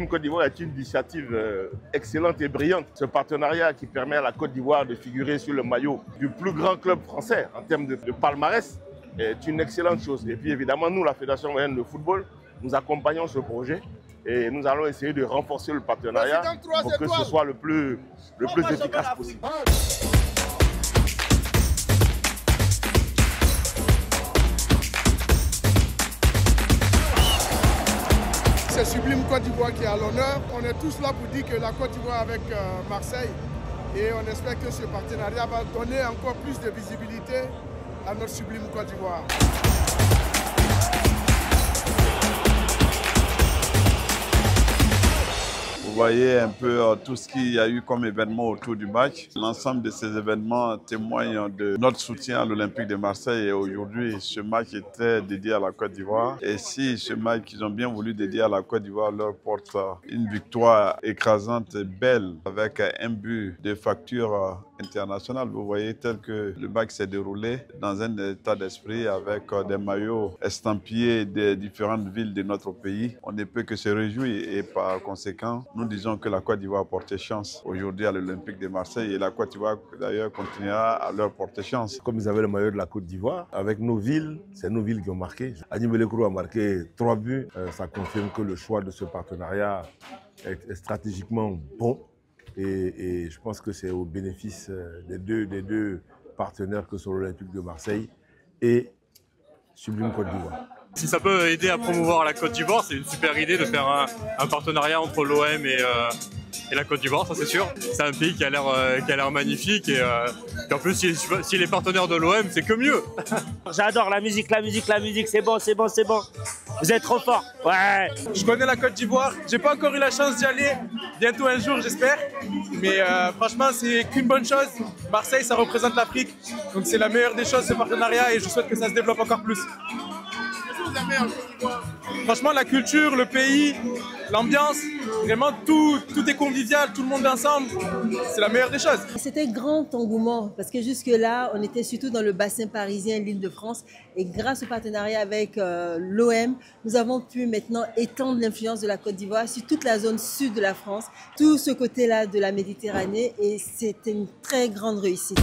Côte d'Ivoire est une initiative excellente et brillante. Ce partenariat qui permet à la Côte d'Ivoire de figurer sur le maillot du plus grand club français en termes de palmarès est une excellente chose. Et puis évidemment, nous, la Fédération Malienne de football, nous accompagnons ce projet et nous allons essayer de renforcer le partenariat pour que ce soit le plus efficace possible. C'est Sublime Côte d'Ivoire qui est à l'honneur. On est tous là pour dire que la Côte d'Ivoire avec Marseille, et on espère que ce partenariat va donner encore plus de visibilité à notre Sublime Côte d'Ivoire. Vous voyez un peu tout ce qu'il y a eu comme événement autour du match. L'ensemble de ces événements témoignent de notre soutien à l'Olympique de Marseille. Et aujourd'hui, ce match était dédié à la Côte d'Ivoire. Et si ce match qu'ils ont bien voulu dédier à la Côte d'Ivoire leur porte une victoire écrasante et belle avec un but de facture internationale, vous voyez, tel que le match s'est déroulé dans un état d'esprit avec des maillots estampillés des différentes villes de notre pays. On ne peut que se réjouir et par conséquent, nous disons que la Côte d'Ivoire a porté chance aujourd'hui à l'Olympique de Marseille et la Côte d'Ivoire d'ailleurs continuera à leur porter chance. Comme ils avaient le maillot de la Côte d'Ivoire, avec nos villes, c'est nos villes qui ont marqué. Agni Belekourou a marqué 3 buts. Ça confirme que le choix de ce partenariat est stratégiquement bon. Et je pense que c'est au bénéfice des deux partenaires que sont l'Olympique de Marseille et Sublime Côte d'Ivoire. Si ça peut aider à promouvoir la Côte d'Ivoire, c'est une super idée de faire un partenariat entre l'OM et la Côte d'Ivoire, ça c'est sûr. C'est un pays qui a l'air magnifique et en plus s'il est partenaire de l'OM, c'est que mieux. J'adore la musique, c'est bon. Vous êtes trop fort, ouais. Je connais la Côte d'Ivoire, j'ai pas encore eu la chance d'y aller, bientôt un jour j'espère. Mais franchement c'est qu'une bonne chose. Marseille ça représente l'Afrique, donc c'est la meilleure des choses ce partenariat et je souhaite que ça se développe encore plus. Franchement, la culture, le pays, l'ambiance, vraiment tout est convivial, tout le monde est ensemble. C'est la meilleure des choses. C'était grand engouement parce que jusque-là, on était surtout dans le bassin parisien, l'Île-de-France. Et grâce au partenariat avec l'OM, nous avons pu maintenant étendre l'influence de la Côte d'Ivoire sur toute la zone sud de la France, tout ce côté-là de la Méditerranée. Et c'était une très grande réussite.